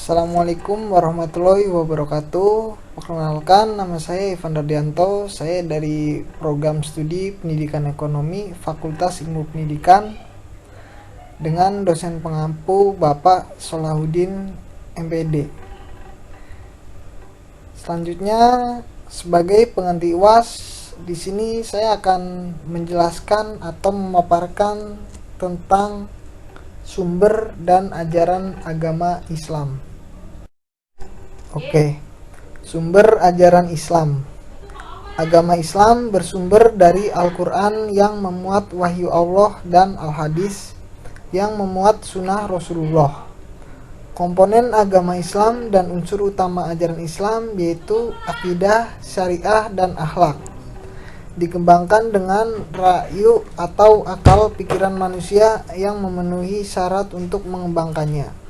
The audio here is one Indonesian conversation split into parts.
Assalamualaikum warahmatullahi wabarakatuh. Perkenalkan, nama saya Ivan Dardianto. Saya dari program studi Pendidikan Ekonomi Fakultas Ilmu Pendidikan dengan dosen pengampu Bapak Solahuddin MPD. Selanjutnya, sebagai pengganti UAS, di sini saya akan menjelaskan atau memaparkan tentang sumber dan ajaran agama Islam. Oke, sumber ajaran Islam. Agama Islam bersumber dari Al-Quran yang memuat wahyu Allah dan Al-Hadis yang memuat sunnah Rasulullah. Komponen agama Islam dan unsur utama ajaran Islam yaitu akidah, syariah, dan akhlak. Dikembangkan dengan ra'yu atau akal pikiran manusia yang memenuhi syarat untuk mengembangkannya.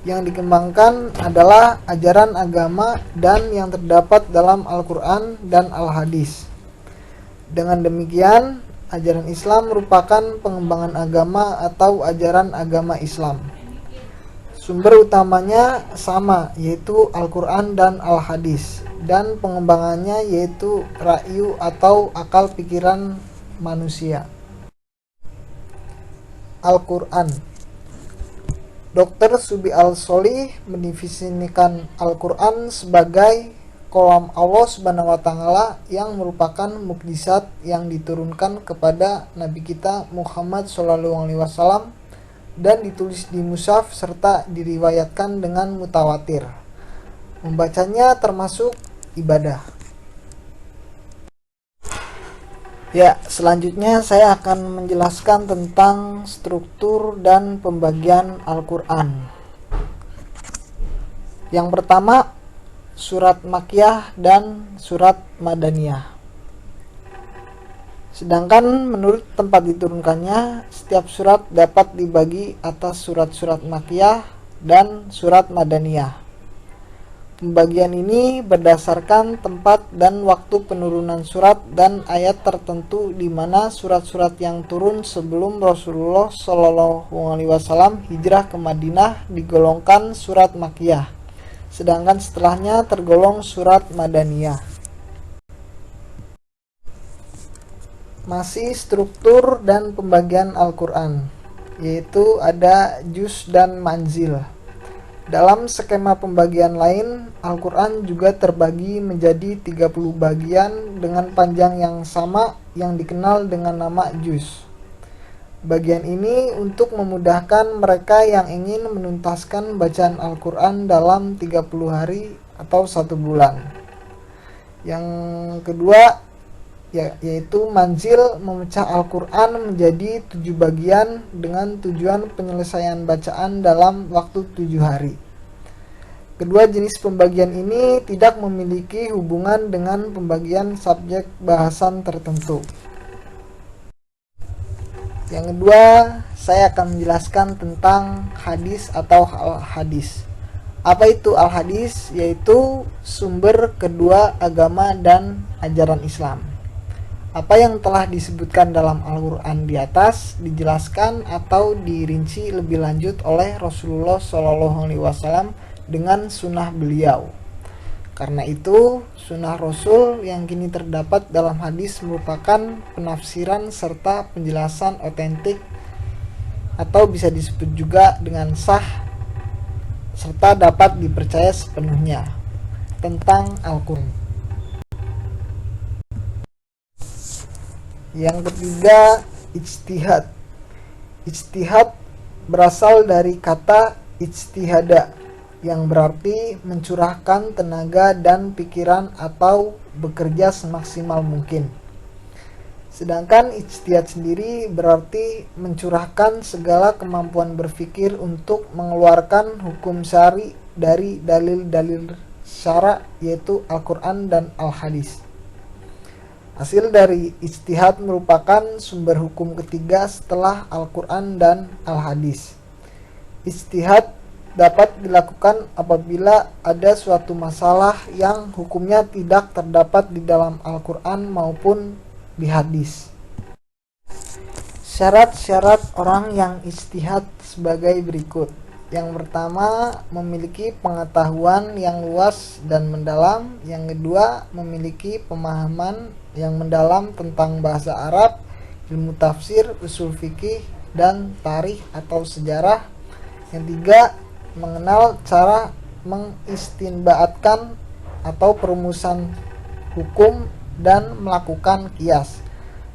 Yang dikembangkan adalah ajaran agama dan yang terdapat dalam Al-Quran dan Al-Hadis. Dengan demikian, ajaran Islam merupakan pengembangan agama atau ajaran agama Islam. Sumber utamanya sama, yaitu Al-Quran dan Al-Hadis, dan pengembangannya yaitu ra'yu atau akal pikiran manusia. Al-Quran. Dr. Subi Al-Solih mendefinisikan Al-Quran sebagai kalam Allah Subhanahu wa Ta'ala yang merupakan mukjizat yang diturunkan kepada Nabi kita Muhammad SAW dan ditulis di mushaf serta diriwayatkan dengan mutawatir. Membacanya termasuk ibadah. Ya, selanjutnya saya akan menjelaskan tentang struktur dan pembagian Al-Quran. Yang pertama, surat Makkiyah dan surat Madaniyah. Sedangkan menurut tempat diturunkannya, setiap surat dapat dibagi atas surat-surat Makkiyah dan surat Madaniyah. Pembagian ini berdasarkan tempat dan waktu penurunan surat dan ayat tertentu di mana surat-surat yang turun sebelum Rasulullah SAW hijrah ke Madinah digolongkan surat Makkiyah, sedangkan setelahnya tergolong surat Madaniyah. Masih struktur dan pembagian Al-Quran, yaitu ada juz dan manzil. Dalam skema pembagian lain, Al-Quran juga terbagi menjadi 30 bagian dengan panjang yang sama yang dikenal dengan nama juz. Bagian ini untuk memudahkan mereka yang ingin menuntaskan bacaan Al-Quran dalam 30 hari atau 1 bulan. Yang kedua, yaitu manzil, memecah Al-Quran menjadi 7 bagian dengan tujuan penyelesaian bacaan dalam waktu 7 hari. Kedua jenis pembagian ini tidak memiliki hubungan dengan pembagian subjek bahasan tertentu. Yang kedua, saya akan menjelaskan tentang hadis atau al-hadis. Apa itu al-hadis? Yaitu sumber kedua agama dan ajaran Islam. Apa yang telah disebutkan dalam Al-Quran di atas dijelaskan atau dirinci lebih lanjut oleh Rasulullah SAW dengan sunnah beliau. Karena itu, sunnah Rasul yang kini terdapat dalam hadis merupakan penafsiran serta penjelasan otentik atau bisa disebut juga dengan sah serta dapat dipercaya sepenuhnya tentang Al-Quran. Yang ketiga, ijtihad. Ijtihad berasal dari kata ijtihada yang berarti mencurahkan tenaga dan pikiran atau bekerja semaksimal mungkin. Sedangkan ijtihad sendiri berarti mencurahkan segala kemampuan berpikir untuk mengeluarkan hukum syar'i dari dalil-dalil syara' yaitu Al-Quran dan Al-Hadis. Hasil dari ijtihad merupakan sumber hukum ketiga setelah Al-Quran dan Al-Hadis. Ijtihad dapat dilakukan apabila ada suatu masalah yang hukumnya tidak terdapat di dalam Al-Quran maupun di hadis. Syarat-syarat orang yang ijtihad sebagai berikut. Yang pertama, memiliki pengetahuan yang luas dan mendalam. Yang kedua, memiliki pemahaman yang mendalam tentang bahasa Arab, ilmu tafsir, usul fikih, dan tarikh atau sejarah. Yang tiga, mengenal cara mengistinbaatkan atau perumusan hukum dan melakukan qiyas.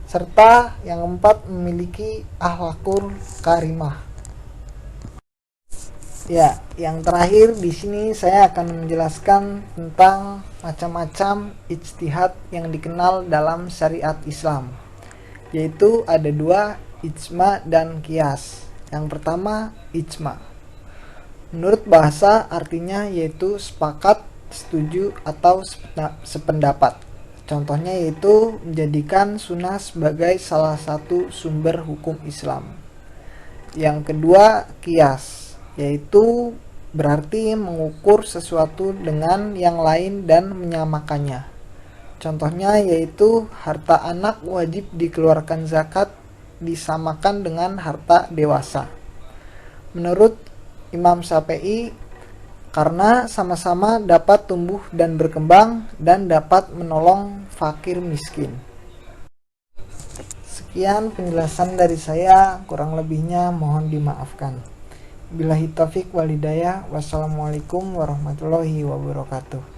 Serta yang keempat, memiliki akhlakul karimah. Ya, yang terakhir di sini saya akan menjelaskan tentang macam-macam ijtihad yang dikenal dalam syariat Islam. Yaitu ada dua, ijma dan qiyas. Yang pertama, ijma. Menurut bahasa artinya yaitu sepakat, setuju, atau sependapat. Contohnya yaitu menjadikan sunnah sebagai salah satu sumber hukum Islam. Yang kedua, qiyas, yaitu berarti mengukur sesuatu dengan yang lain dan menyamakannya. Contohnya yaitu harta anak wajib dikeluarkan zakat disamakan dengan harta dewasa. Menurut Imam Syafi'i, karena sama-sama dapat tumbuh dan berkembang dan dapat menolong fakir miskin. Sekian penjelasan dari saya, kurang lebihnya mohon dimaafkan. Billahi taufiq wal hidayah. Wassalamualaikum warahmatullahi wabarakatuh.